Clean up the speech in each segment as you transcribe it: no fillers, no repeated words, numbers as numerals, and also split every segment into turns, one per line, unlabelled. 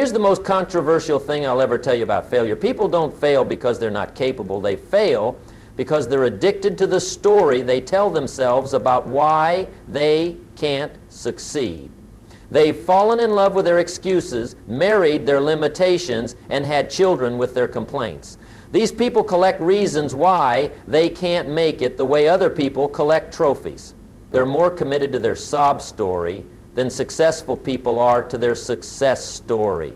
Here's the most controversial thing I'll ever tell you about failure. People don't fail because they're not capable. They fail because they're addicted to the story they tell themselves about why they can't succeed. They've fallen in love with their excuses, married their limitations, and had children with their complaints. These people collect reasons why they can't make it the way other people collect trophies. They're more committed to their sob story than successful people are to their success story.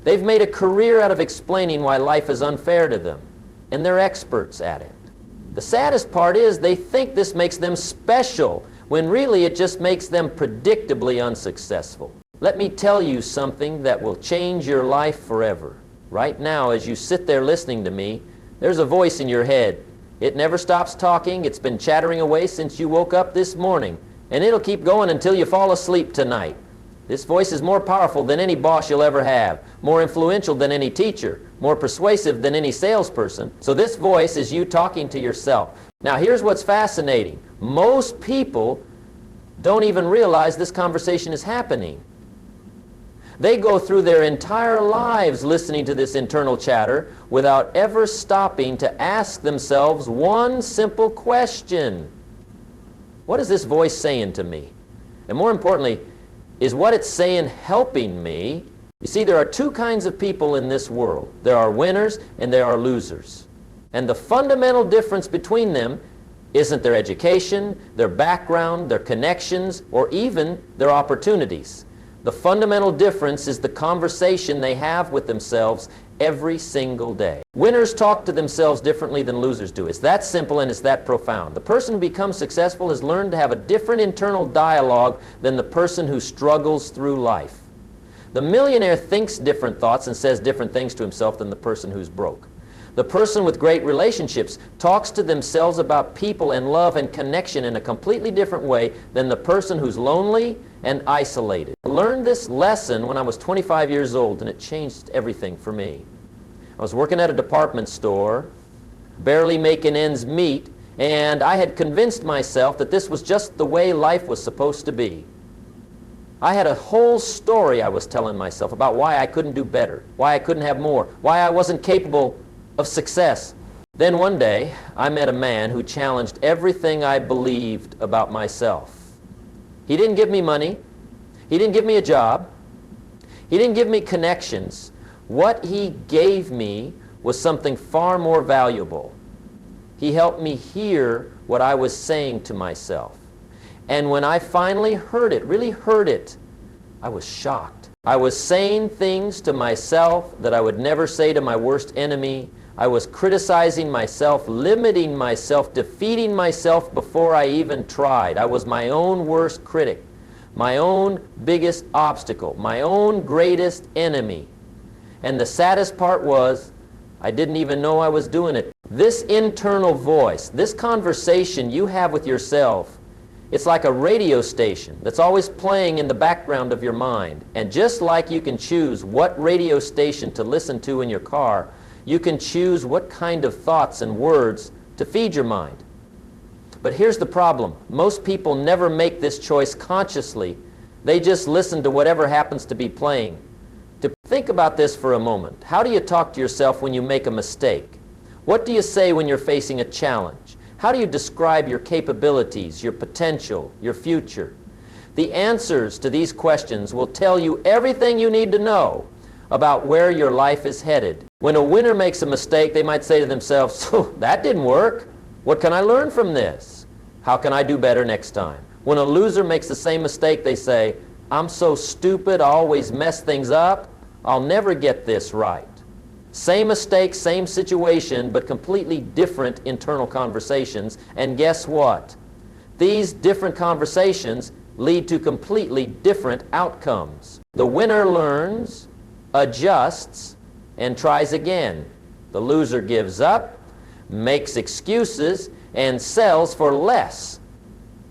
They've made a career out of explaining why life is unfair to them, and they're experts at it. The saddest part is they think this makes them special, when really it just makes them predictably unsuccessful. Let me tell you something that will change your life forever. Right now, as you sit there listening to me, there's a voice in your head. It never stops talking. It's been chattering away since you woke up this morning, and it'll keep going until you fall asleep tonight. This voice is more powerful than any boss you'll ever have, more influential than any teacher, more persuasive than any salesperson. So this voice is you talking to yourself. Now here's what's fascinating. Most people don't even realize this conversation is happening. They go through their entire lives listening to this internal chatter without ever stopping to ask themselves one simple question. What is this voice saying to me? And more importantly, is what it's saying helping me? You see, there are two kinds of people in this world. There are winners and there are losers. And the fundamental difference between them isn't their education, their background, their connections, or even their opportunities. The fundamental difference is the conversation they have with themselves every single day. Winners talk to themselves differently than losers do. It's that simple and it's that profound. The person who becomes successful has learned to have a different internal dialogue than the person who struggles through life. The millionaire thinks different thoughts and says different things to himself than the person who's broke. The person with great relationships talks to themselves about people and love and connection in a completely different way than the person who's lonely and isolated. I learned this lesson when I was 25 years old, and it changed everything for me. I was working at a department store, barely making ends meet, and I had convinced myself that this was just the way life was supposed to be. I had a whole story I was telling myself about why I couldn't do better, why I couldn't have more, why I wasn't capable of success. Then one day, I met a man who challenged everything I believed about myself. He didn't give me money. He didn't give me a job. He didn't give me connections. What he gave me was something far more valuable. He helped me hear what I was saying to myself. And when I finally heard it, really heard it, I was shocked. I was saying things to myself that I would never say to my worst enemy. I was criticizing myself, limiting myself, defeating myself before I even tried. I was my own worst critic, my own biggest obstacle, my own greatest enemy. And the saddest part was, I didn't even know I was doing it. This internal voice, this conversation you have with yourself, it's like a radio station that's always playing in the background of your mind. And just like you can choose what radio station to listen to in your car, you can choose what kind of thoughts and words to feed your mind. But here's the problem. Most people never make this choice consciously. They just listen to whatever happens to be playing. To think about this for a moment. How do you talk to yourself when you make a mistake? What do you say when you're facing a challenge? How do you describe your capabilities, your potential, your future? The answers to these questions will tell you everything you need to know about where your life is headed. When a winner makes a mistake, they might say to themselves, "So that didn't work. What can I learn from this? How can I do better next time?" When a loser makes the same mistake, they say, "I'm so stupid, I always mess things up. I'll never get this right." Same mistake, same situation, but completely different internal conversations. And guess what? These different conversations lead to completely different outcomes. The winner learns, adjusts, and tries again. The loser gives up, makes excuses, and sells for less.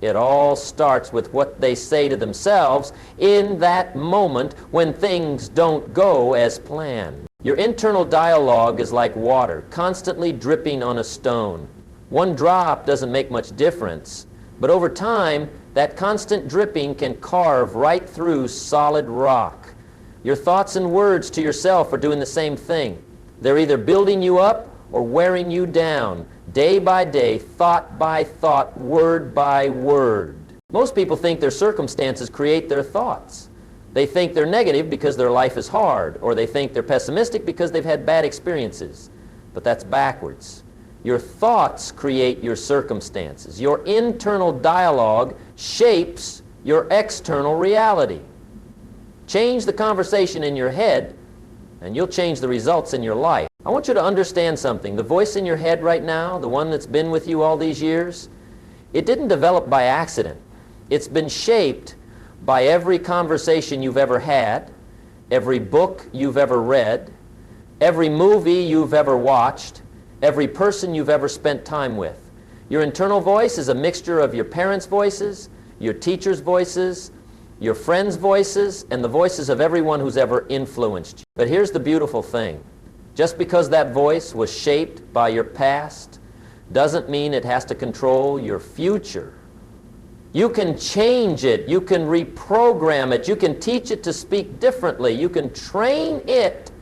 It all starts with what they say to themselves in that moment when things don't go as planned. Your internal dialogue is like water, constantly dripping on a stone. One drop doesn't make much difference, but over time, that constant dripping can carve right through solid rock. Your thoughts and words to yourself are doing the same thing. They're either building you up or wearing you down, day by day, thought by thought, word by word. Most people think their circumstances create their thoughts. They think they're negative because their life is hard, or they think they're pessimistic because they've had bad experiences. But that's backwards. Your thoughts create your circumstances. Your internal dialogue shapes your external reality. Change the conversation in your head, and you'll change the results in your life. I want you to understand something. The voice in your head right now, the one that's been with you all these years, it didn't develop by accident. It's been shaped by every conversation you've ever had, every book you've ever read, every movie you've ever watched, every person you've ever spent time with. Your internal voice is a mixture of your parents' voices, your teachers' voices, your friends' voices, and the voices of everyone who's ever influenced you. But here's the beautiful thing. Just because that voice was shaped by your past doesn't mean it has to control your future. You can change it. You can reprogram it. You can teach it to speak differently. You can train it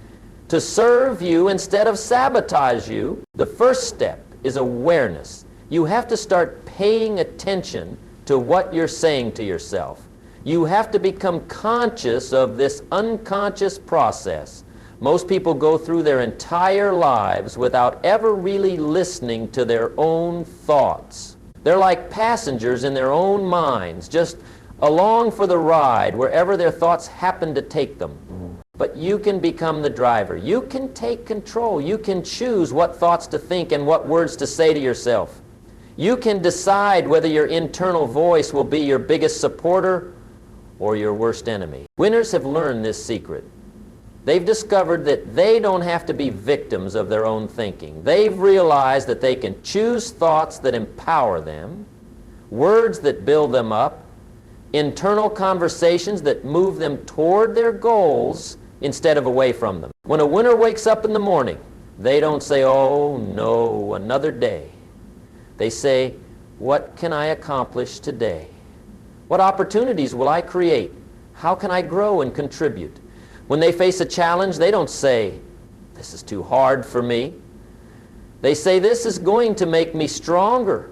to serve you instead of sabotage you. The first step is awareness. You have to start paying attention to what you're saying to yourself. You have to become conscious of this unconscious process. Most people go through their entire lives without ever really listening to their own thoughts. They're like passengers in their own minds, just along for the ride wherever their thoughts happen to take them. But you can become the driver. You can take control. You can choose what thoughts to think and what words to say to yourself. You can decide whether your internal voice will be your biggest supporter or your worst enemy. Winners have learned this secret. They've discovered that they don't have to be victims of their own thinking. They've realized that they can choose thoughts that empower them, words that build them up, internal conversations that move them toward their goals instead of away from them. When a winner wakes up in the morning, they don't say, "Oh no, another day." They say, "What can I accomplish today? What opportunities will I create? How can I grow and contribute?" When they face a challenge, they don't say, "This is too hard for me." They say, "This is going to make me stronger.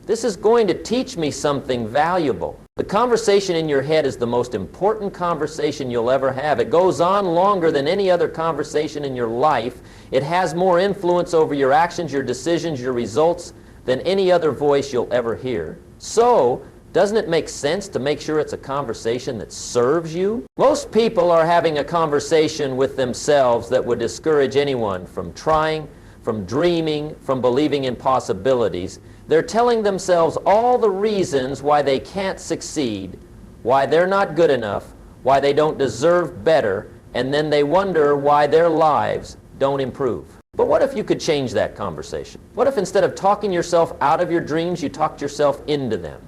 This is going to teach me something valuable." The conversation in your head is the most important conversation you'll ever have. It goes on longer than any other conversation in your life. It has more influence over your actions, your decisions, your results than any other voice you'll ever hear. So, doesn't it make sense to make sure it's a conversation that serves you? Most people are having a conversation with themselves that would discourage anyone from trying, from dreaming, from believing in possibilities. They're telling themselves all the reasons why they can't succeed, why they're not good enough, why they don't deserve better, and then they wonder why their lives don't improve. But what if you could change that conversation? What if instead of talking yourself out of your dreams, you talked yourself into them?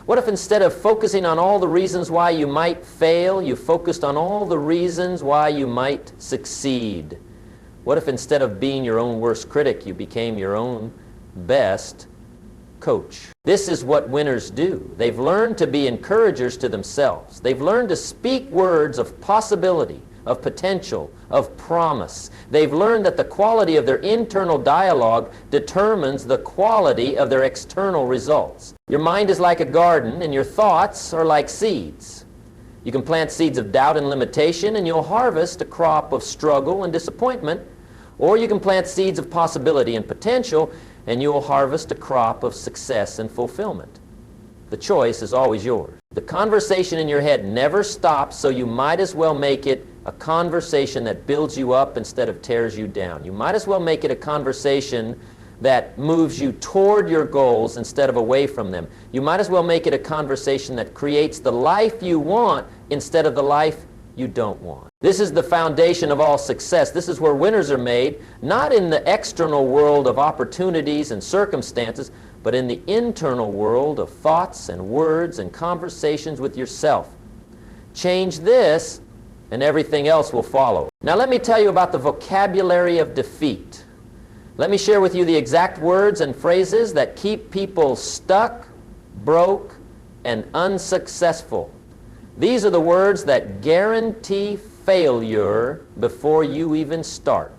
What if instead of focusing on all the reasons why you might fail, you focused on all the reasons why you might succeed? What if instead of being your own worst critic, you became your own best coach? This is what winners do. They've learned to be encouragers to themselves. They've learned to speak words of possibility, of potential, of promise. They've learned that the quality of their internal dialogue determines the quality of their external results. Your mind is like a garden, and your thoughts are like seeds. You can plant seeds of doubt and limitation, and you'll harvest a crop of struggle and disappointment. Or you can plant seeds of possibility and potential, and you'll harvest a crop of success and fulfillment. The choice is always yours. The conversation in your head never stops, so you might as well make it a conversation that builds you up instead of tears you down. You might as well make it a conversation that moves you toward your goals instead of away from them. You might as well make it a conversation that creates the life you want instead of the life you don't want. This is the foundation of all success. This is where winners are made, not in the external world of opportunities and circumstances, but in the internal world of thoughts and words and conversations with yourself. Change this, and everything else will follow. Now let me tell you about the vocabulary of defeat. Let me share with you the exact words and phrases that keep people stuck, broke, and unsuccessful. These are the words that guarantee failure before you even start.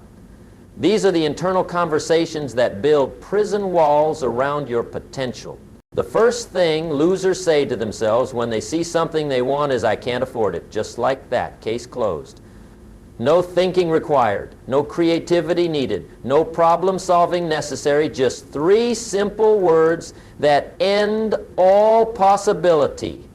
These are the internal conversations that build prison walls around your potential. The first thing losers say to themselves when they see something they want is, "I can't afford it." Just like that, case closed. No thinking required, no creativity needed, no problem solving necessary, just three simple words that end all possibility.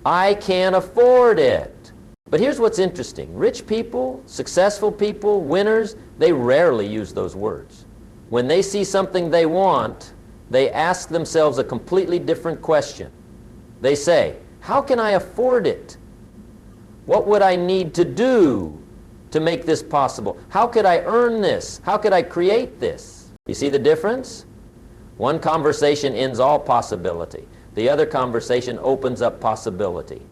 I can't afford it. But here's what's interesting. Rich people, successful people, winners, they rarely use those words. When they see something they want, they ask themselves a completely different question. They say, how can I afford it? What would I need to do to make this possible? How could I earn this? How could I create this? You see the difference? One conversation ends all possibility. The other conversation opens up possibility.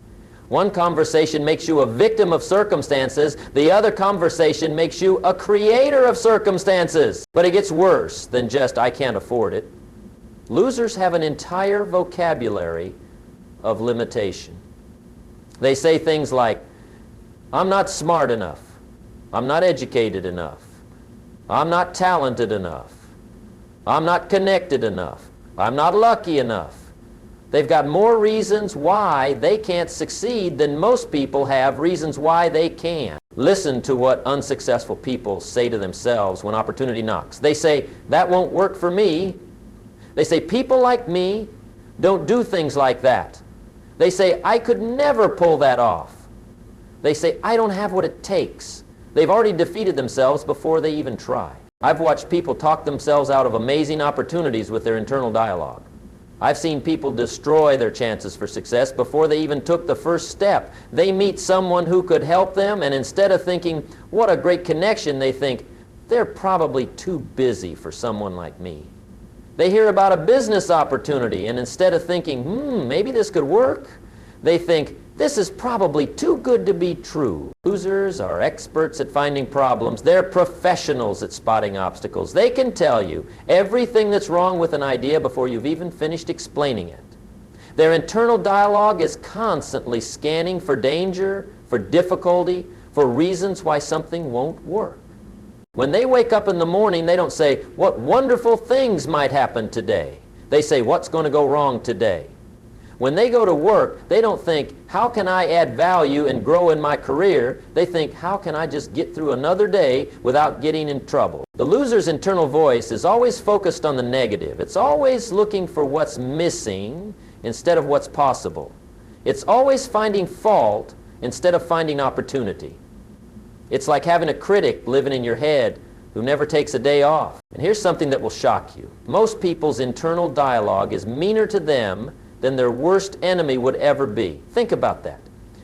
One conversation makes you a victim of circumstances. The other conversation makes you a creator of circumstances. But it gets worse than just, "I can't afford it." Losers have an entire vocabulary of limitation. They say things like, "I'm not smart enough. I'm not educated enough. I'm not talented enough. I'm not connected enough. I'm not lucky enough." They've got more reasons why they can't succeed than most people have reasons why they can. Listen to what unsuccessful people say to themselves when opportunity knocks. They say, "That won't work for me." They say, "People like me don't do things like that." They say, "I could never pull that off." They say, "I don't have what it takes." They've already defeated themselves before they even try. I've watched people talk themselves out of amazing opportunities with their internal dialogue. I've seen people destroy their chances for success before they even took the first step. They meet someone who could help them, and instead of thinking, "What a great connection," they think, "They're probably too busy for someone like me." They hear about a business opportunity, and instead of thinking, maybe this could work, they think, "This is probably too good to be true." Losers are experts at finding problems. They're professionals at spotting obstacles. They can tell you everything that's wrong with an idea before you've even finished explaining it. Their internal dialogue is constantly scanning for danger, for difficulty, for reasons why something won't work. When they wake up in the morning, they don't say, "What wonderful things might happen today." They say, "What's going to go wrong today?" When they go to work, they don't think, "How can I add value and grow in my career?" They think, "How can I just get through another day without getting in trouble?" The loser's internal voice is always focused on the negative. It's always looking for what's missing instead of what's possible. It's always finding fault instead of finding opportunity. It's like having a critic living in your head who never takes a day off. And here's something that will shock you. Most people's internal dialogue is meaner to them than their worst enemy would ever be. Think about that.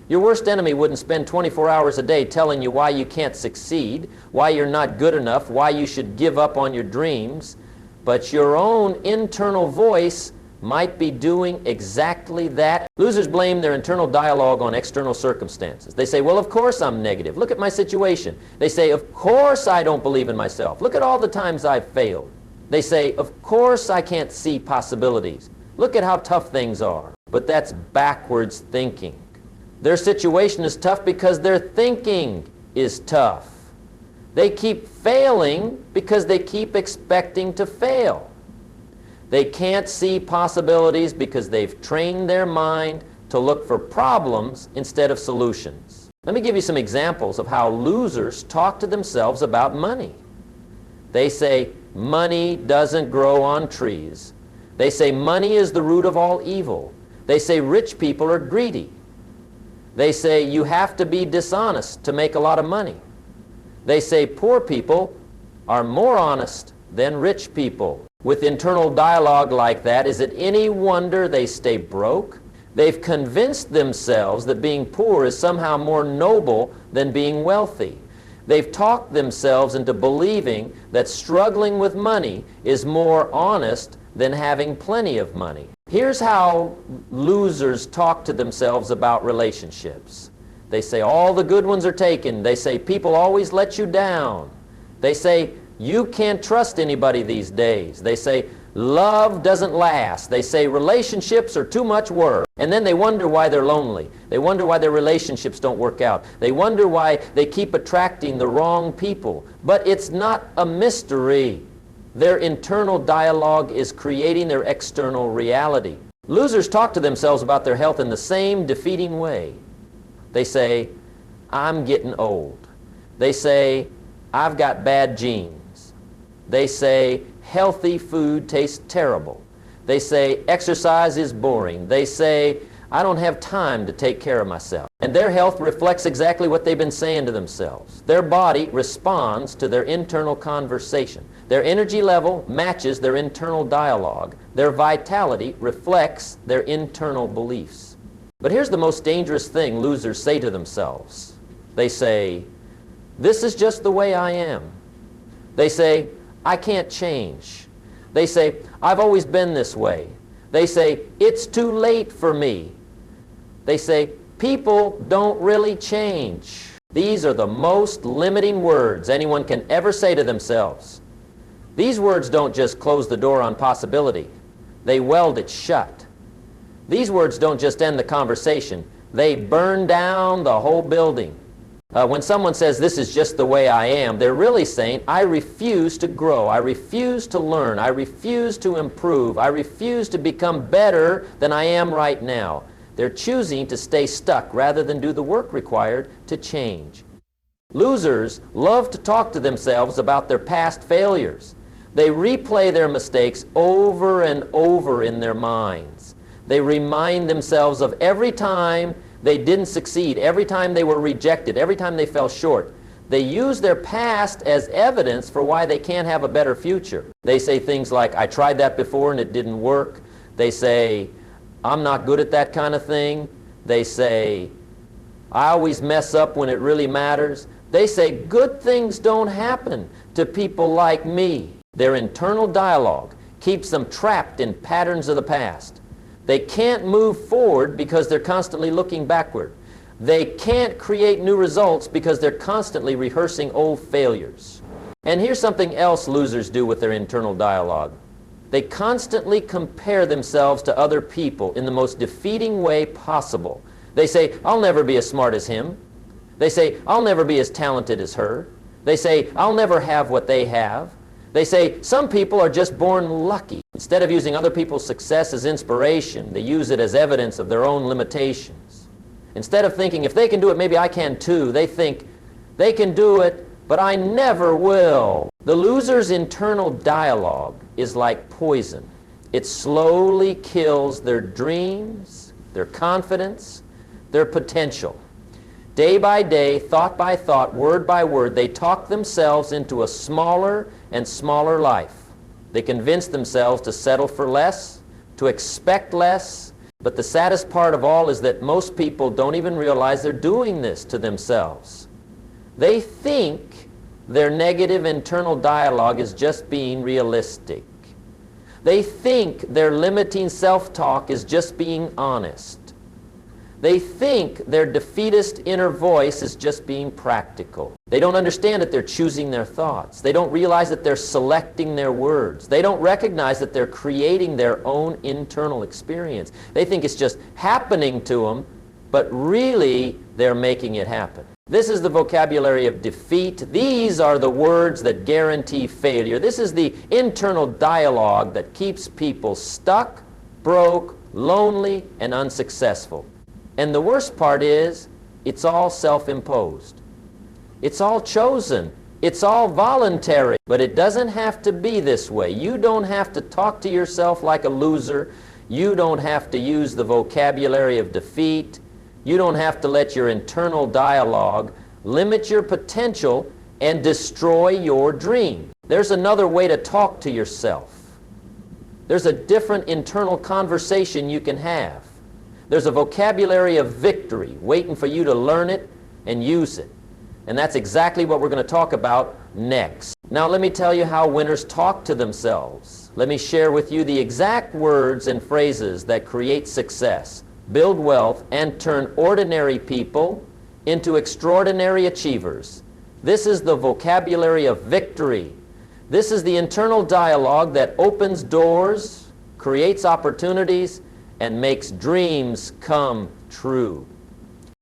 Your worst enemy wouldn't spend 24 hours a day telling you why you can't succeed, why you're not good enough, why you should give up on your dreams. But your own internal voice might be doing exactly that. Losers blame their internal dialogue on external circumstances. They say, "Well, of course I'm negative. Look at my situation." They say, "Of course I don't believe in myself. Look at all the times I've failed." They say, "Of course I can't see possibilities. Look at how tough things are." But that's backwards thinking. Their situation is tough because their thinking is tough. They keep failing because they keep expecting to fail. They can't see possibilities because they've trained their mind to look for problems instead of solutions. Let me give you some examples of how losers talk to themselves about money. They say, "Money doesn't grow on trees." They say, "Money is the root of all evil." They say, "Rich people are greedy." They say, "You have to be dishonest to make a lot of money." They say, "Poor people are more honest than rich people." With internal dialogue like that, is it any wonder they stay broke? They've convinced themselves that being poor is somehow more noble than being wealthy. They've talked themselves into believing that struggling with money is more honest than having plenty of money. Here's how losers talk to themselves about relationships. They say all the good ones are taken. They say people always let you down. They say you can't trust anybody these days. They say love doesn't last. They say relationships are too much work. And then they wonder why they're lonely. They wonder why their relationships don't work out. They wonder why they keep attracting the wrong people. But it's not a mystery. Their internal dialogue is creating their external reality. Losers talk to themselves about their health in the same defeating way. They say, I'm getting old. They say, I've got bad genes. They say, healthy food tastes terrible. They say, exercise is boring. They say, I don't have time to take care of myself. And their health reflects exactly what they've been saying to themselves. Their body responds to their internal conversation. Their energy level matches their internal dialogue. Their vitality reflects their internal beliefs. But here's the most dangerous thing losers say to themselves. They say, this is just the way I am. They say, I can't change. They say, I've always been this way. They say, it's too late for me. They say, people don't really change. These are the most limiting words anyone can ever say to themselves. These words don't just close the door on possibility. They weld it shut. These words don't just end the conversation. They burn down the whole building. When someone says, this is just the way I am, they're really saying, I refuse to grow. I refuse to learn. I refuse to improve. I refuse to become better than I am right now. They're choosing to stay stuck rather than do the work required to change. Losers love to talk to themselves about their past failures. They replay their mistakes over and over in their minds. They remind themselves of every time they didn't succeed, every time they were rejected, every time they fell short. They use their past as evidence for why they can't have a better future. They say things like, I tried that before and it didn't work. They say, I'm not good at that kind of thing. They say, I always mess up when it really matters. They say, good things don't happen to people like me. Their internal dialogue keeps them trapped in patterns of the past. They can't move forward because they're constantly looking backward. They can't create new results because they're constantly rehearsing old failures. And here's something else losers do with their internal dialogue. They constantly compare themselves to other people in the most defeating way possible. They say, I'll never be as smart as him. They say, I'll never be as talented as her. They say, I'll never have what they have. They say, some people are just born lucky. Instead of using other people's success as inspiration, they use it as evidence of their own limitations. Instead of thinking, if they can do it, maybe I can too, they think, they can do it, but I never will. The loser's internal dialogue is like poison. It slowly kills their dreams, their confidence, their potential. Day by day, thought by thought, word by word, they talk themselves into a smaller and smaller life. They convince themselves to settle for less, to expect less. But the saddest part of all is that most people don't even realize they're doing this to themselves. They think their negative internal dialogue is just being realistic. They think their limiting self-talk is just being honest. They think their defeatist inner voice is just being practical. They don't understand that they're choosing their thoughts. They don't realize that they're selecting their words. They don't recognize that they're creating their own internal experience. They think it's just happening to them, but really they're making it happen. This is the vocabulary of defeat. These are the words that guarantee failure. This is the internal dialogue that keeps people stuck, broke, lonely, and unsuccessful. And the worst part is, it's all self-imposed. It's all chosen. It's all voluntary. But it doesn't have to be this way. You don't have to talk to yourself like a loser. You don't have to use the vocabulary of defeat. You don't have to let your internal dialogue limit your potential and destroy your dream. There's another way to talk to yourself. There's a different internal conversation you can have. There's a vocabulary of victory waiting for you to learn it and use it. And that's exactly what we're going to talk about next. Now let me tell you how winners talk to themselves. Let me share with you the exact words and phrases that create success, build wealth, and turn ordinary people into extraordinary achievers. This is the vocabulary of victory. This is the internal dialogue that opens doors, creates opportunities, and makes dreams come true.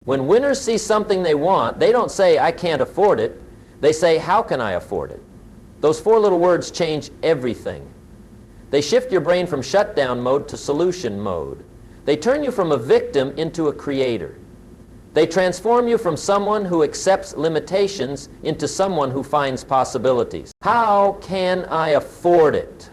When winners see something they want, they don't say, "I can't afford it." They say, "How can I afford it?" Those four little words change everything. They shift your brain from shutdown mode to solution mode. They turn you from a victim into a creator. They transform you from someone who accepts limitations into someone who finds possibilities. How can I afford it?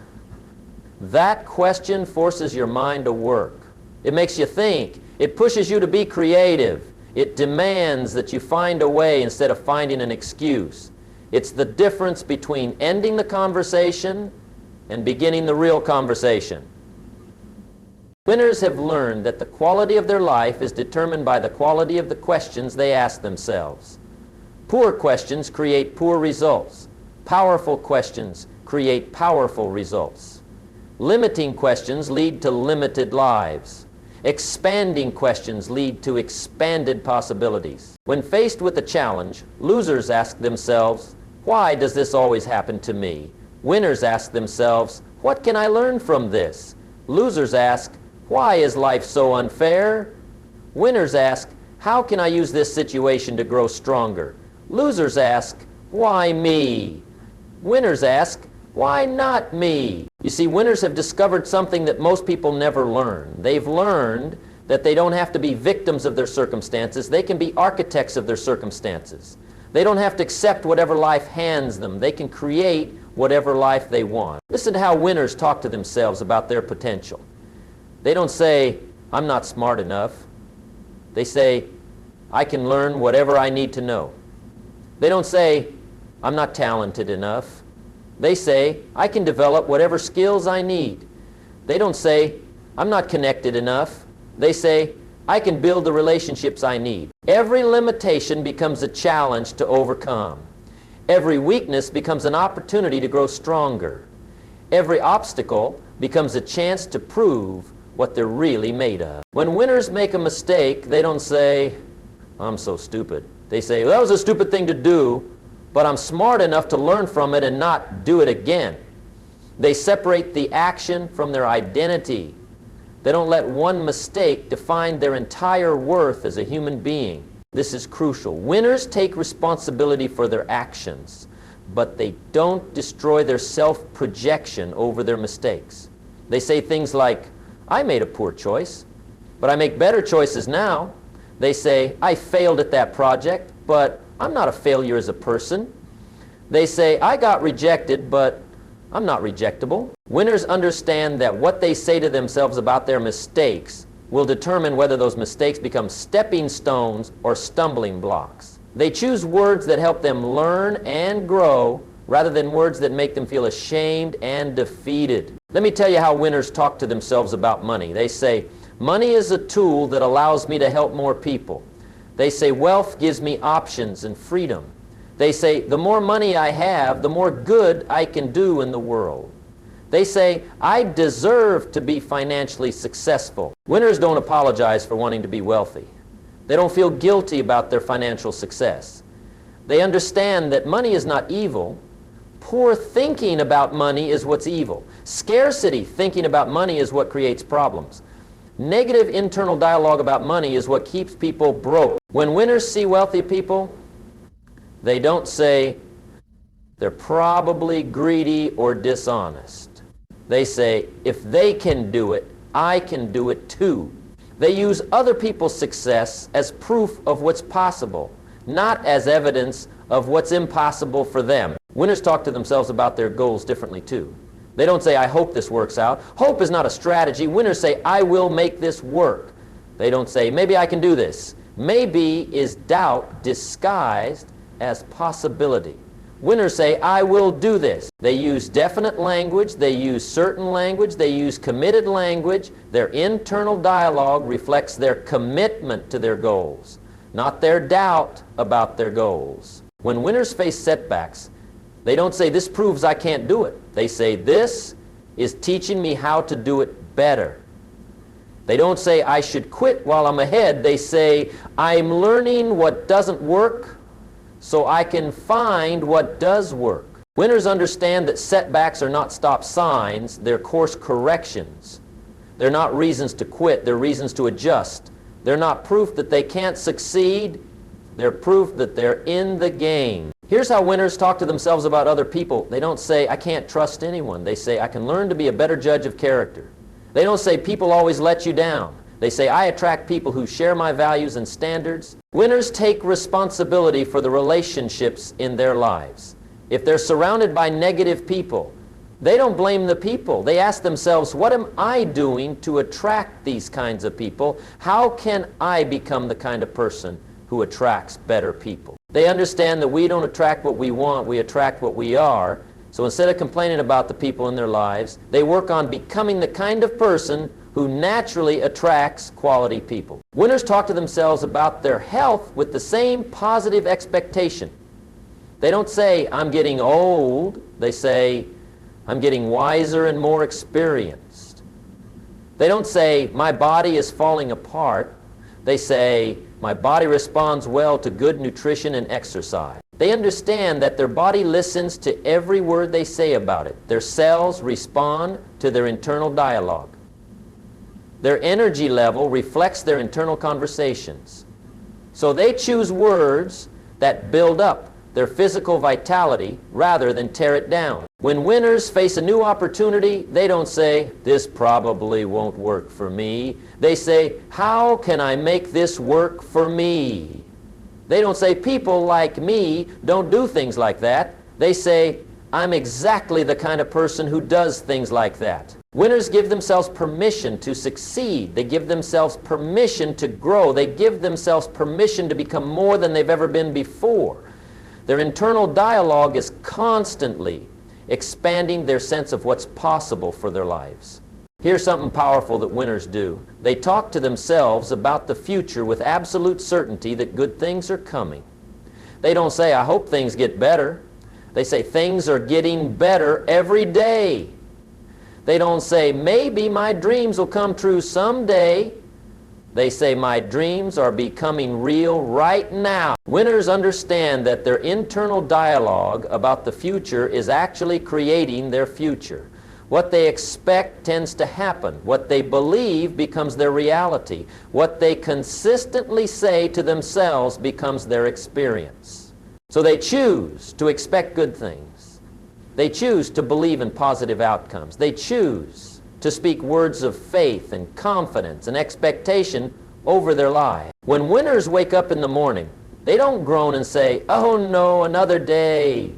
That question forces your mind to work. It makes you think. It pushes you to be creative. It demands that you find a way instead of finding an excuse. It's the difference between ending the conversation and beginning the real conversation. Winners have learned that the quality of their life is determined by the quality of the questions they ask themselves. Poor questions create poor results. Powerful questions create powerful results. Limiting questions lead to limited lives. Expanding questions lead to expanded possibilities. When faced with a challenge, losers ask themselves, "Why does this always happen to me?" Winners ask themselves, "What can I learn from this?" Losers ask, "Why is life so unfair?" Winners ask, "How can I use this situation to grow stronger?" Losers ask, "Why me?" Winners ask, "Why not me?" You see, winners have discovered something that most people never learn. They've learned that they don't have to be victims of their circumstances. They can be architects of their circumstances. They don't have to accept whatever life hands them. They can create whatever life they want. Listen to how winners talk to themselves about their potential. They don't say, "I'm not smart enough." They say, "I can learn whatever I need to know." They don't say, "I'm not talented enough." They say, "I can develop whatever skills I need." They don't say, "I'm not connected enough." They say, "I can build the relationships I need." Every limitation becomes a challenge to overcome. Every weakness becomes an opportunity to grow stronger. Every obstacle becomes a chance to prove what they're really made of. When winners make a mistake, they don't say, "I'm so stupid." They say, "That was a stupid thing to do, but I'm smart enough to learn from it and not do it again." They separate the action from their identity. They don't let one mistake define their entire worth as a human being. This is crucial. Winners take responsibility for their actions, but they don't destroy their self-projection over their mistakes. They say things like, "I made a poor choice, but I make better choices now." They say, "I failed at that project, but I'm not a failure as a person." They say, "I got rejected, but I'm not rejectable." Winners understand that what they say to themselves about their mistakes will determine whether those mistakes become stepping stones or stumbling blocks. They choose words that help them learn and grow rather than words that make them feel ashamed and defeated. Let me tell you how winners talk to themselves about money. They say, "Money is a tool that allows me to help more people." They say, "Wealth gives me options and freedom." They say, "The more money I have, the more good I can do in the world." They say, "I deserve to be financially successful." Winners don't apologize for wanting to be wealthy. They don't feel guilty about their financial success. They understand that money is not evil. Poor thinking about money is what's evil. Scarcity thinking about money is what creates problems. Negative internal dialogue about money is what keeps people broke. When winners see wealthy people, they don't say, "They're probably greedy or dishonest." They say, "If they can do it, I can do it too." They use other people's success as proof of what's possible, not as evidence of what's impossible for them. Winners talk to themselves about their goals differently too. They don't say, "I hope this works out." Hope is not a strategy. Winners say, "I will make this work." They don't say, "Maybe I can do this." Maybe is doubt disguised as possibility. Winners say, "I will do this." They use definite language, they use certain language, they use committed language. Their internal dialogue reflects their commitment to their goals, not their doubt about their goals. When winners face setbacks, they don't say, "This proves I can't do it." They say, "This is teaching me how to do it better." They don't say, "I should quit while I'm ahead." They say, "I'm learning what doesn't work so I can find what does work." Winners understand that setbacks are not stop signs, they're course corrections. They're not reasons to quit, they're reasons to adjust. They're not proof that they can't succeed, they're proof that they're in the game. Here's how winners talk to themselves about other people. They don't say, I can't trust anyone. They say, I can learn to be a better judge of character. They don't say, people always let you down. They say, I attract people who share my values and standards. Winners take responsibility for the relationships in their lives. If they're surrounded by negative people, they don't blame the people. They ask themselves, what am I doing to attract these kinds of people? How can I become the kind of person who attracts better people? They understand that we don't attract what we want, we attract what we are. So instead of complaining about the people in their lives, they work on becoming the kind of person who naturally attracts quality people. Winners talk to themselves about their health with the same positive expectation. They don't say, I'm getting old. They say, I'm getting wiser and more experienced. They don't say, my body is falling apart. They say, my body responds well to good nutrition and exercise. They understand that their body listens to every word they say about it. Their cells respond to their internal dialogue. Their energy level reflects their internal conversations. So they choose words that build up their physical vitality rather than tear it down. When winners face a new opportunity, they don't say, this probably won't work for me. They say, how can I make this work for me? They don't say, people like me don't do things like that. They say, I'm exactly the kind of person who does things like that. Winners give themselves permission to succeed. They give themselves permission to grow. They give themselves permission to become more than they've ever been before. Their internal dialogue is constantly expanding their sense of what's possible for their lives. Here's something powerful that winners do. They talk to themselves about the future with absolute certainty that good things are coming. They don't say, I hope things get better. They say, things are getting better every day. They don't say, maybe my dreams will come true someday. They say, my dreams are becoming real right now. Winners understand that their internal dialogue about the future is actually creating their future. What they expect tends to happen. What they believe becomes their reality. What they consistently say to themselves becomes their experience. So they choose to expect good things. They choose to believe in positive outcomes. They choose to speak words of faith and confidence and expectation over their lives. When winners wake up in the morning, they don't groan and say, oh no, another day.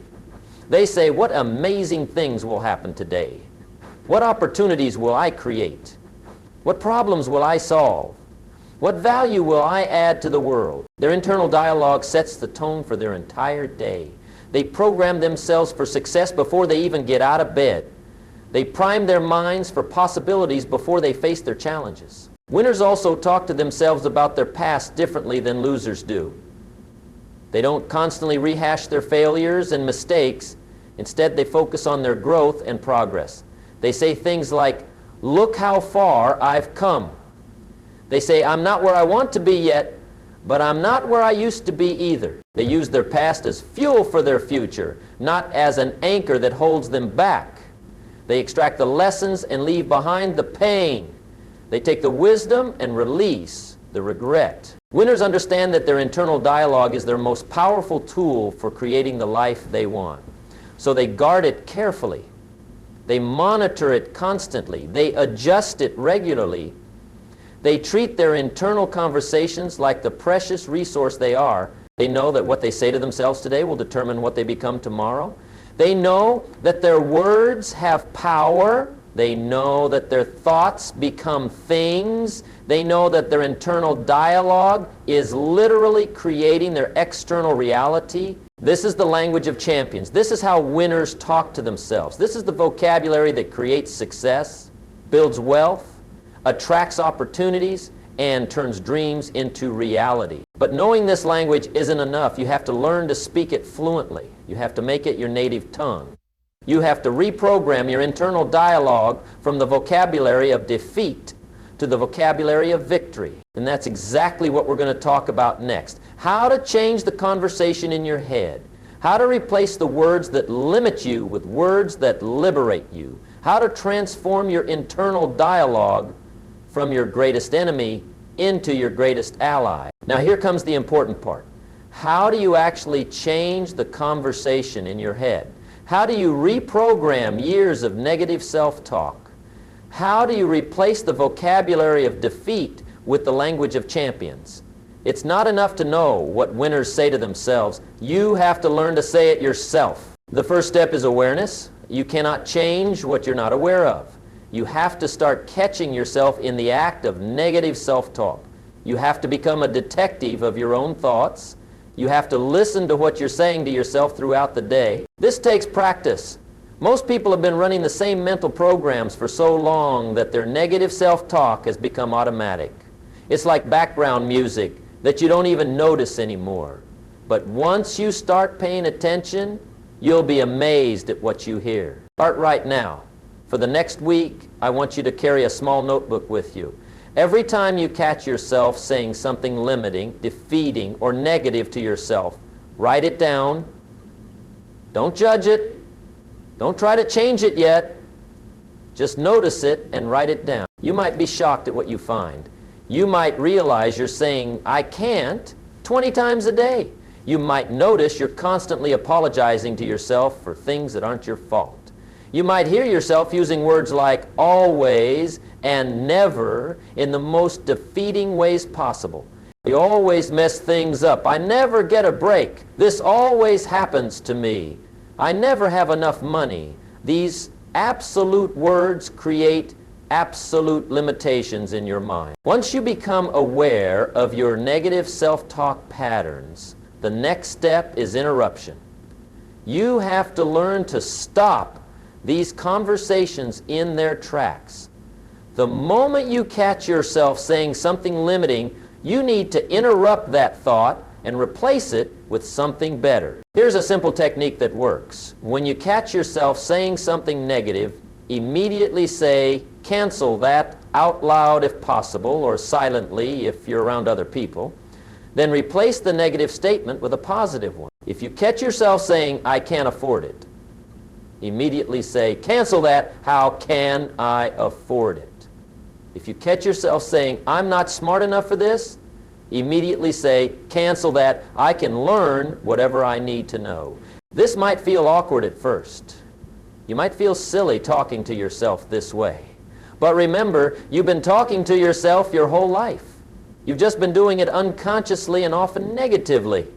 They say, what amazing things will happen today? What opportunities will I create? What problems will I solve? What value will I add to the world? Their internal dialogue sets the tone for their entire day. They program themselves for success before they even get out of bed. They prime their minds for possibilities before they face their challenges. Winners also talk to themselves about their past differently than losers do. They don't constantly rehash their failures and mistakes. Instead, they focus on their growth and progress. They say things like, look how far I've come. They say, I'm not where I want to be yet, but I'm not where I used to be either. They use their past as fuel for their future, not as an anchor that holds them back. They extract the lessons and leave behind the pain. They take the wisdom and release the regret. Winners understand that their internal dialogue is their most powerful tool for creating the life they want. So they guard it carefully. They monitor it constantly. They adjust it regularly. They treat their internal conversations like the precious resource they are. They know that what they say to themselves today will determine what they become tomorrow. They know that their words have power. They know that their thoughts become things. They know that their internal dialogue is literally creating their external reality. This is the language of champions. This is how winners talk to themselves. This is the vocabulary that creates success, builds wealth, attracts opportunities, and turns dreams into reality. But knowing this language isn't enough. You have to learn to speak it fluently. You have to make it your native tongue. You have to reprogram your internal dialogue from the vocabulary of defeat to the vocabulary of victory. And that's exactly what we're going to talk about next. How to change the conversation in your head. how to replace the words that limit you with words that liberate you, how to transform your internal dialogue from your greatest enemy into your greatest ally. Now here comes the important part. How do you actually change the conversation in your head? How do you reprogram years of negative self-talk? How do you replace the vocabulary of defeat with the language of champions? It's not enough to know what winners say to themselves. You have to learn to say it yourself. The first step is awareness. You cannot change what you're not aware of. You have to start catching yourself in the act of negative self-talk. You have to become a detective of your own thoughts. You have to listen to what you're saying to yourself throughout the day. This takes practice. Most people have been running the same mental programs for so long that their negative self-talk has become automatic. It's like background music that you don't even notice anymore. But once you start paying attention, you'll be amazed at what you hear. Start right now. For the next week, I want you to carry a small notebook with you. Every time you catch yourself saying something limiting, defeating, or negative to yourself, write it down. Don't judge it. Don't try to change it yet. Just notice it and write it down. You might be shocked at what you find. You might realize you're saying, I can't, 20 times a day. You might notice you're constantly apologizing to yourself for things that aren't your fault. You might hear yourself using words like always and never in the most defeating ways possible. You always mess things up. I never get a break. This always happens to me. I never have enough money. These absolute words create absolute limitations in your mind. Once you become aware of your negative self-talk patterns, the next step is interruption. You have to learn to stop these conversations in their tracks. The moment you catch yourself saying something limiting, you need to interrupt that thought and replace it with something better. Here's a simple technique that works. When you catch yourself saying something negative, immediately say, cancel that out loud if possible, or silently if you're around other people. Then replace the negative statement with a positive one. If you catch yourself saying, I can't afford it, immediately say, cancel that, how can I afford it? If you catch yourself saying, I'm not smart enough for this, immediately say, cancel that, I can learn whatever I need to know. This might feel awkward at first. You might feel silly talking to yourself this way. But remember, you've been talking to yourself your whole life. You've just been doing it unconsciously and often negatively.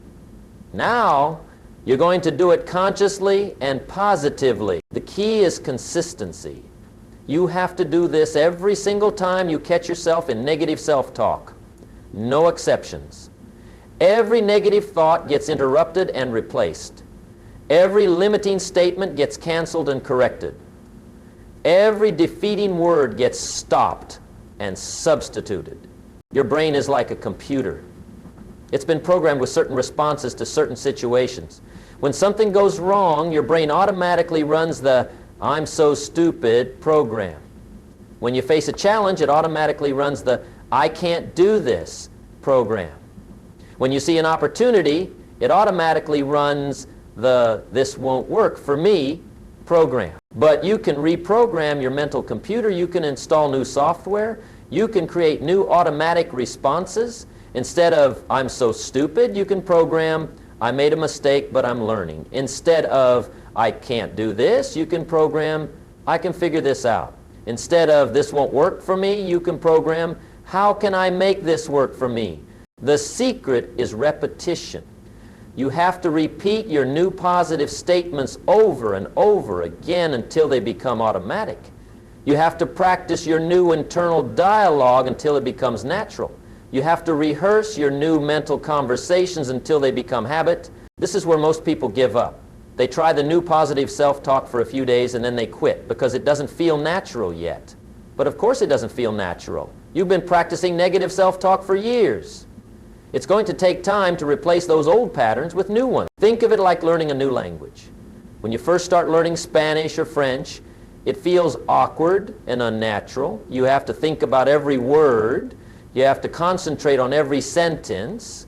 Now, you're going to do it consciously and positively. The key is consistency. You have to do this every single time you catch yourself in negative self-talk. No exceptions. Every negative thought gets interrupted and replaced. Every limiting statement gets canceled and corrected. Every defeating word gets stopped and substituted. Your brain is like a computer. It's been programmed with certain responses to certain situations. When something goes wrong, your brain automatically runs the I'm so stupid program. When you face a challenge, it automatically runs the I can't do this program. When you see an opportunity, it automatically runs the this won't work for me program. But you can reprogram your mental computer. You can install new software. You can create new automatic responses. Instead of I'm so stupid, you can program I made a mistake, but I'm learning. Instead of I can't do this, you can program I can figure this out. Instead of this won't work for me, you can program how can I make this work for me? The secret is repetition. You have to repeat your new positive statements over and over again until they become automatic. You have to practice your new internal dialogue until it becomes natural. You have to rehearse your new mental conversations until they become habit. This is where most people give up. They try the new positive self-talk for a few days and then they quit because it doesn't feel natural yet. But of course it doesn't feel natural. You've been practicing negative self-talk for years. It's going to take time to replace those old patterns with new ones. Think of it like learning a new language. When you first start learning Spanish or French, it feels awkward and unnatural. You have to think about every word. You have to concentrate on every sentence.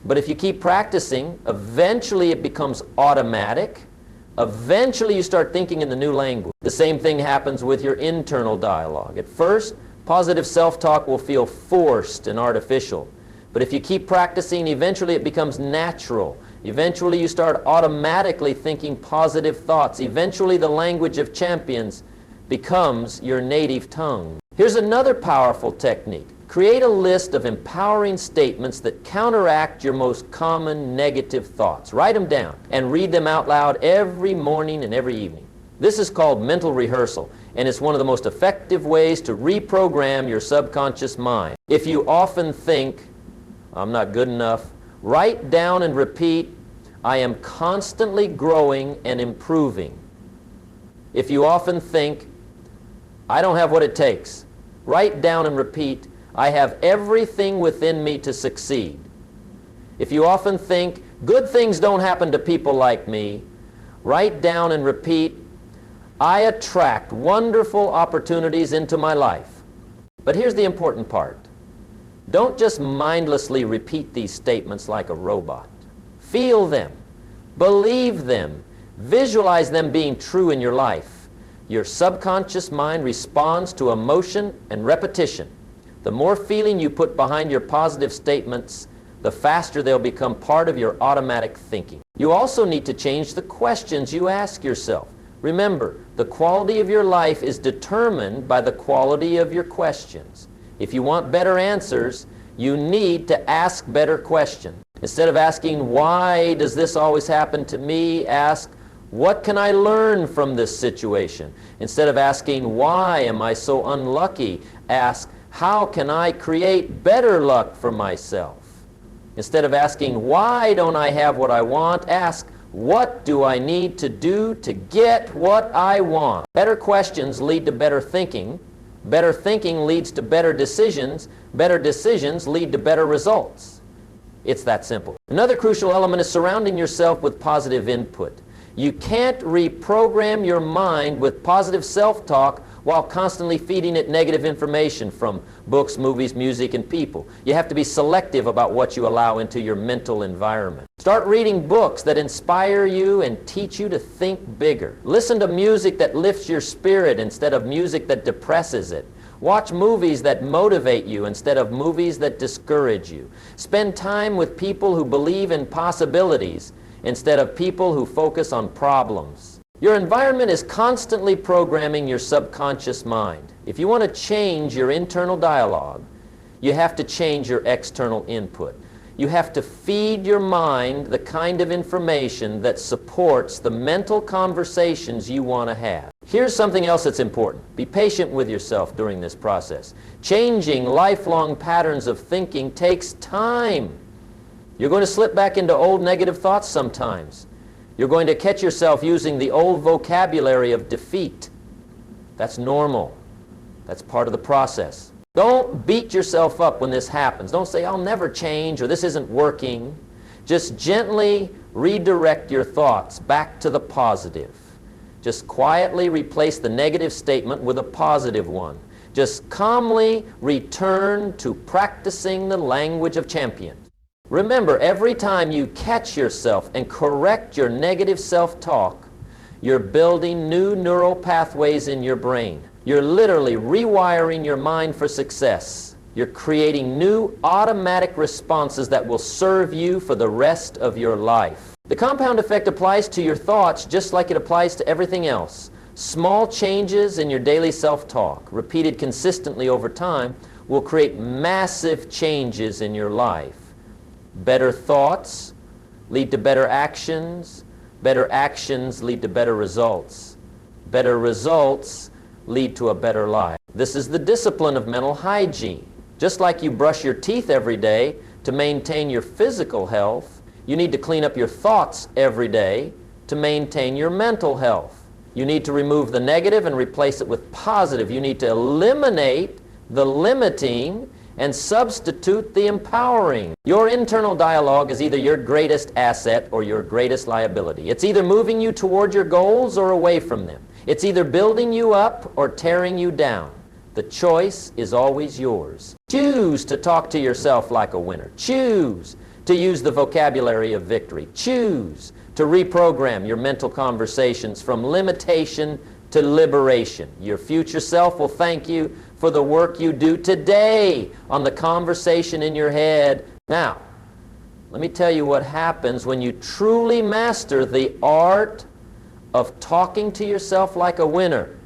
But if you keep practicing, eventually it becomes automatic. Eventually you start thinking in the new language. The same thing happens with your internal dialogue. At first, positive self-talk will feel forced and artificial. But if you keep practicing, eventually it becomes natural. Eventually you start automatically thinking positive thoughts. Eventually the language of champions becomes your native tongue. Here's another powerful technique. Create a list of empowering statements that counteract your most common negative thoughts. Write them down and read them out loud every morning and every evening. This is called mental rehearsal, and it's one of the most effective ways to reprogram your subconscious mind. If you often think, I'm not good enough, write down and repeat, I am constantly growing and improving. If you often think, I don't have what it takes, write down and repeat, I have everything within me to succeed. If you often think, good things don't happen to people like me, write down and repeat, I attract wonderful opportunities into my life. But here's the important part. Don't just mindlessly repeat these statements like a robot. Feel them. Believe them. Visualize them being true in your life. Your subconscious mind responds to emotion and repetition. The more feeling you put behind your positive statements, the faster they'll become part of your automatic thinking. You also need to change the questions you ask yourself. Remember, the quality of your life is determined by the quality of your questions. If you want better answers, you need to ask better questions. Instead of asking, why does this always happen to me, ask, what can I learn from this situation? Instead of asking, why am I so unlucky, ask, how can I create better luck for myself? Instead of asking, why don't I have what I want, ask, what do I need to do to get what I want? Better questions lead to better thinking. Better thinking leads to better decisions. Better decisions lead to better results. It's that simple. Another crucial element is surrounding yourself with positive input. You can't reprogram your mind with positive self-talk while constantly feeding it negative information from books, movies, music, and people. You have to be selective about what you allow into your mental environment. Start reading books that inspire you and teach you to think bigger. Listen to music that lifts your spirit instead of music that depresses it. Watch movies that motivate you instead of movies that discourage you. Spend time with people who believe in possibilities instead of people who focus on problems. Your environment is constantly programming your subconscious mind. If you want to change your internal dialogue, you have to change your external input. You have to feed your mind the kind of information that supports the mental conversations you want to have. Here's something else that's important. Be patient with yourself during this process. Changing lifelong patterns of thinking takes time. You're going to slip back into old negative thoughts sometimes. You're going to catch yourself using the old vocabulary of defeat. That's normal. That's part of the process. Don't beat yourself up when this happens. Don't say, I'll never change, or this isn't working. Just gently redirect your thoughts back to the positive. Just quietly replace the negative statement with a positive one. Just calmly return to practicing the language of champions. Remember, every time you catch yourself and correct your negative self-talk, you're building new neural pathways in your brain. You're literally rewiring your mind for success. You're creating new automatic responses that will serve you for the rest of your life. The compound effect applies to your thoughts just like it applies to everything else. Small changes in your daily self-talk, repeated consistently over time, will create massive changes in your life. Better thoughts lead to better actions. Better actions lead to better results. Better results lead to a better life. This is the discipline of mental hygiene. Just like you brush your teeth every day to maintain your physical health, you need to clean up your thoughts every day to maintain your mental health. You need to remove the negative and replace it with positive. You need to eliminate the limiting and substitute the empowering. Your internal dialogue is either your greatest asset or your greatest liability. It's either moving you toward your goals or away from them. It's either building you up or tearing you down. The choice is always yours. Choose to talk to yourself like a winner. Choose. to use the vocabulary of victory. Choose to reprogram your mental conversations from limitation to liberation. Your future self will thank you for the work you do today on the conversation in your head. Now, let me tell you what happens when you truly master the art of talking to yourself like a winner.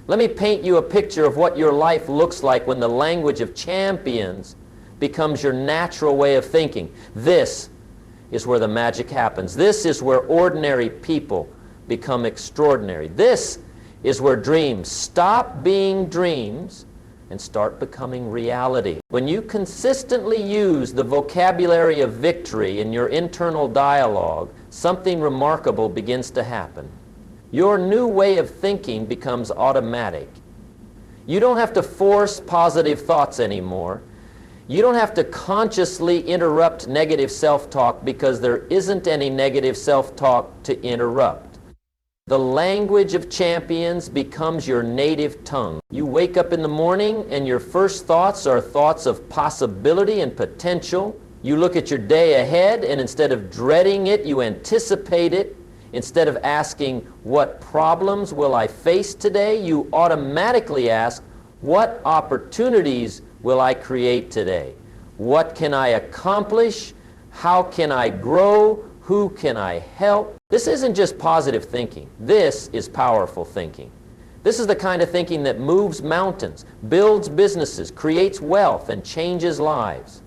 Let me paint you a picture of what your life looks like when the language of champions becomes your natural way of thinking. This is where the magic happens. This is where ordinary people become extraordinary. This is where dreams stop being dreams and start becoming reality. When you consistently use the vocabulary of victory in your internal dialogue, something remarkable begins to happen. Your new way of thinking becomes automatic. You don't have to force positive thoughts anymore. You don't have to consciously interrupt negative self-talk because there isn't any negative self-talk to interrupt. The language of champions becomes your native tongue. You wake up in the morning and your first thoughts are thoughts of possibility and potential. You look at your day ahead and instead of dreading it, you anticipate it. Instead of asking, what problems will I face today, you automatically ask, what opportunities will I create today? What can I accomplish? How can I grow? Who can I help? This isn't just positive thinking. This is powerful thinking. This is the kind of thinking that moves mountains, builds businesses, creates wealth, and changes lives.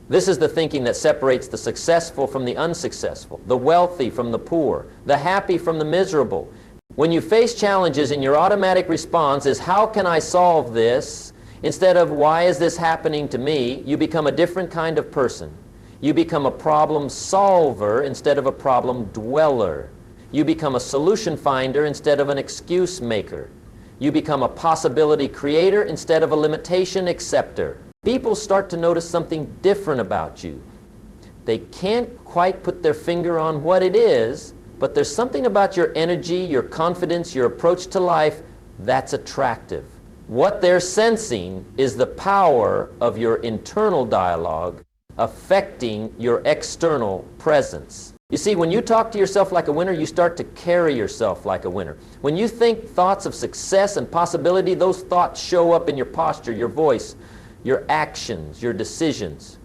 This is the thinking that separates the successful from the unsuccessful, the wealthy from the poor, the happy from the miserable. When you face challenges and your automatic response is, how can I solve this? Instead of, why is this happening to me? You become a different kind of person. You become a problem solver instead of a problem dweller. You become a solution finder instead of an excuse maker. You become a possibility creator instead of a limitation acceptor. People start to notice something different about you. They can't quite put their finger on what it is, but there's something about your energy, your confidence, your approach to life that's attractive. What they're sensing is the power of your internal dialogue affecting your external presence. You see, when you talk to yourself like a winner, you start to carry yourself like a winner. When you think thoughts of success and possibility, those thoughts show up in your posture, your voice, your actions, your decisions.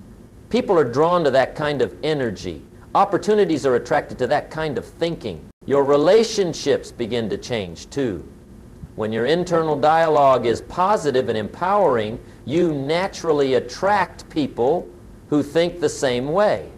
People are drawn to that kind of energy. Opportunities are attracted to that kind of thinking. Your relationships begin to change too. When your internal dialogue is positive and empowering, you naturally attract people who think the same way.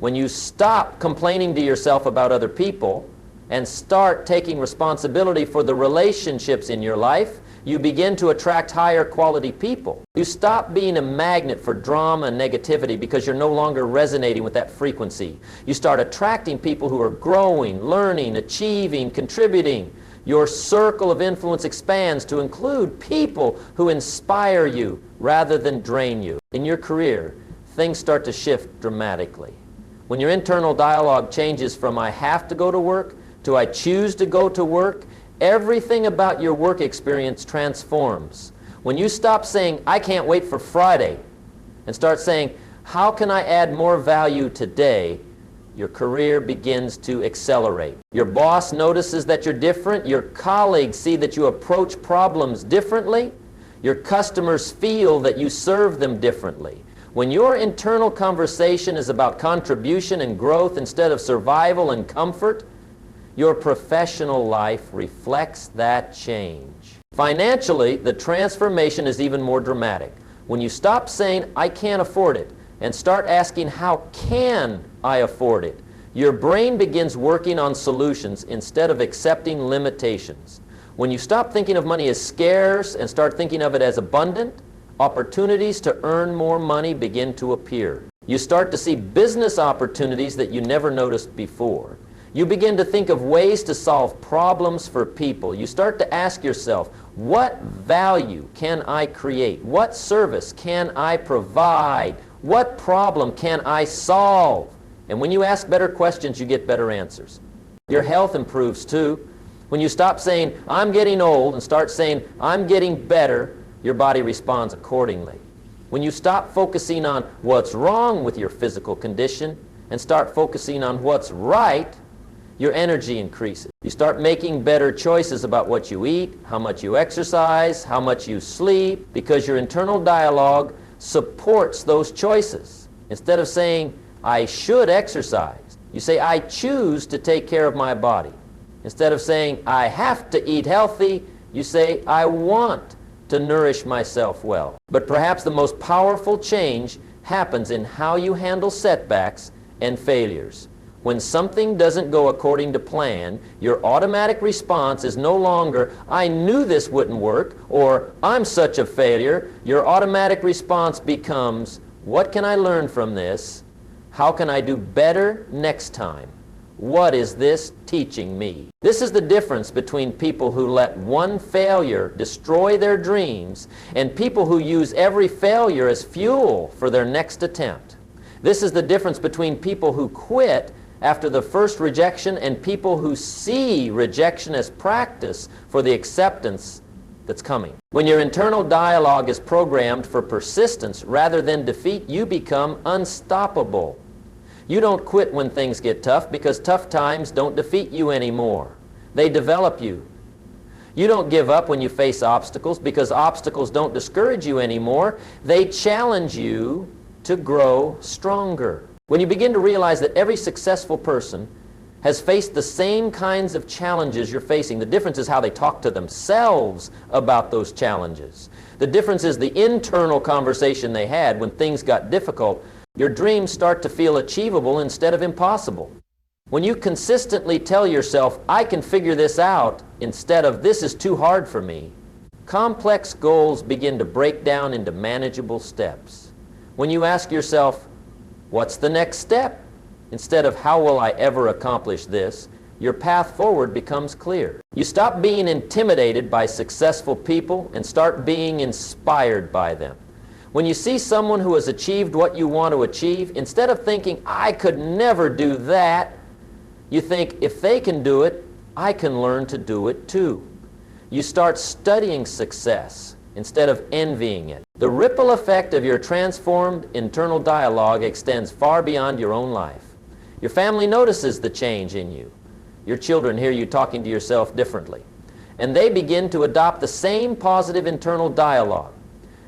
When you stop complaining to yourself about other people and start taking responsibility for the relationships in your life, you begin to attract higher quality people. You stop being a magnet for drama and negativity because you're no longer resonating with that frequency. You start attracting people who are growing, learning, achieving, contributing. Your circle of influence expands to include people who inspire you rather than drain you. In your career, things start to shift dramatically. When your internal dialogue changes from I have to go to work to I choose to go to work, everything about your work experience transforms. When you stop saying, I can't wait for Friday, and start saying, how can I add more value today, your career begins to accelerate. Your boss notices that you're different. Your colleagues see that you approach problems differently. Your customers feel that you serve them differently. When your internal conversation is about contribution and growth instead of survival and comfort, your professional life reflects that change. Financially, the transformation is even more dramatic. When you stop saying, I can't afford it, and start asking, how can I afford it? Your brain begins working on solutions instead of accepting limitations. When you stop thinking of money as scarce and start thinking of it as abundant, opportunities to earn more money begin to appear. You start to see business opportunities that you never noticed before. You begin to think of ways to solve problems for people. You start to ask yourself, what value can I create? What service can I provide? What problem can I solve? And when you ask better questions, you get better answers. Your health improves too. When you stop saying, I'm getting old, and start saying, I'm getting better, your body responds accordingly. When you stop focusing on what's wrong with your physical condition and start focusing on what's right, your energy increases. You start making better choices about what you eat, how much you exercise, how much you sleep, because your internal dialogue supports those choices. Instead of saying, I should exercise, you say, I choose to take care of my body. Instead of saying, I have to eat healthy, you say, I want to nourish myself well. But perhaps the most powerful change happens in how you handle setbacks and failures. When something doesn't go according to plan, your automatic response is no longer, I knew this wouldn't work, or I'm such a failure. Your automatic response becomes, what can I learn from this? How can I do better next time? What is this teaching me? This is the difference between people who let one failure destroy their dreams and people who use every failure as fuel for their next attempt. This is the difference between people who quit after the first rejection and people who see rejection as practice for the acceptance that's coming. When your internal dialogue is programmed for persistence rather than defeat, you become unstoppable. You don't quit when things get tough because tough times don't defeat you anymore. They develop you. You don't give up when you face obstacles because obstacles don't discourage you anymore. They challenge you to grow stronger. When you begin to realize that every successful person has faced the same kinds of challenges you're facing, the difference is how they talk to themselves about those challenges. The difference is the internal conversation they had when things got difficult. Your dreams start to feel achievable instead of impossible. When you consistently tell yourself, I can figure this out, instead of this is too hard for me, complex goals begin to break down into manageable steps. When you ask yourself, what's the next step? Instead of how will I ever accomplish this, your path forward becomes clear. You stop being intimidated by successful people and start being inspired by them. When you see someone who has achieved what you want to achieve, instead of thinking, I could never do that, you think, if they can do it, I can learn to do it too. You start studying success instead of envying it. The ripple effect of your transformed internal dialogue extends far beyond your own life. Your family notices the change in you. Your children hear you talking to yourself differently, and they begin to adopt the same positive internal dialogue.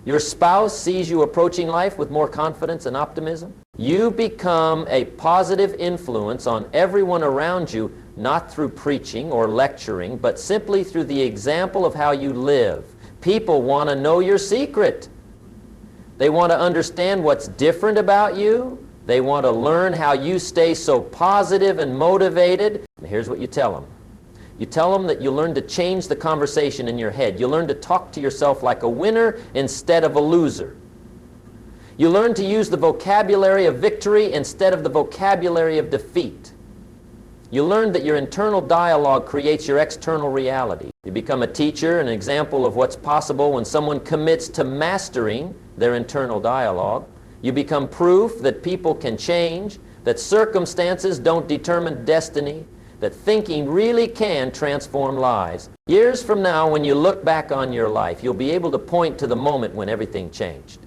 Your spouse sees you approaching life with more confidence and optimism. You become a positive influence on everyone around you, not through preaching or lecturing, but simply through the example of how you live. People want to know your secret. They want to understand what's different about you. They want to learn how you stay so positive and motivated. And here's what you tell them. You tell them that you learn to change the conversation in your head. You learn to talk to yourself like a winner instead of a loser. You learn to use the vocabulary of victory instead of the vocabulary of defeat. You learn that your internal dialogue creates your external reality. You become a teacher, an example of what's possible when someone commits to mastering their internal dialogue. You become proof that people can change, that circumstances don't determine destiny, that thinking really can transform lives. Years from now, when you look back on your life, you'll be able to point to the moment when everything changed.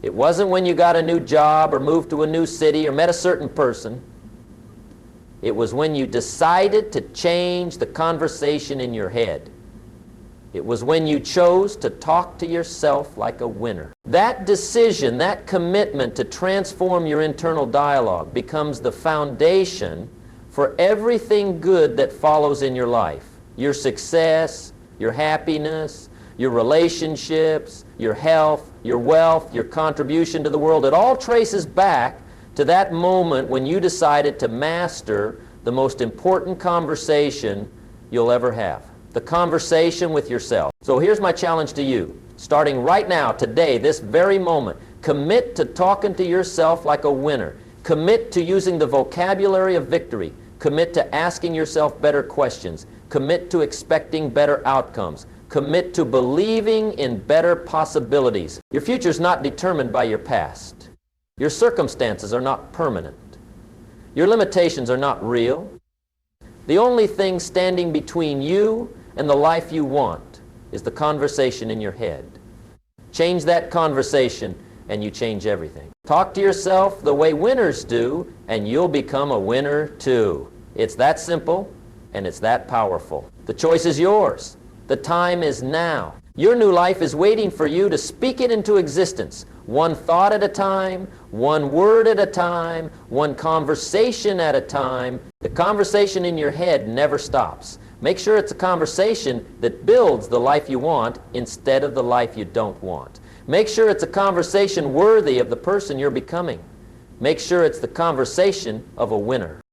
It wasn't when you got a new job or moved to a new city or met a certain person. It was when you decided to change the conversation in your head. It was when you chose to talk to yourself like a winner. That decision, that commitment to transform your internal dialogue becomes the foundation for everything good that follows in your life. Your success, your happiness, your relationships, your health, your wealth, your contribution to the world. It all traces back to that moment when you decided to master the most important conversation you'll ever have. The conversation with yourself. So here's my challenge to you. Starting right now, today, this very moment, commit to talking to yourself like a winner. Commit to using the vocabulary of victory. Commit to asking yourself better questions. Commit to expecting better outcomes. Commit to believing in better possibilities. Your future is not determined by your past. Your circumstances are not permanent. Your limitations are not real. The only thing standing between you and the life you want is the conversation in your head. Change that conversation and you change everything. Talk to yourself the way winners do, and you'll become a winner too. It's that simple, and it's that powerful. The choice is yours. The time is now. Your new life is waiting for you to speak it into existence, one thought at a time, one word at a time, one conversation at a time. The conversation in your head never stops. Make sure it's a conversation that builds the life you want instead of the life you don't want. Make sure it's a conversation worthy of the person you're becoming. Make sure it's the conversation of a winner.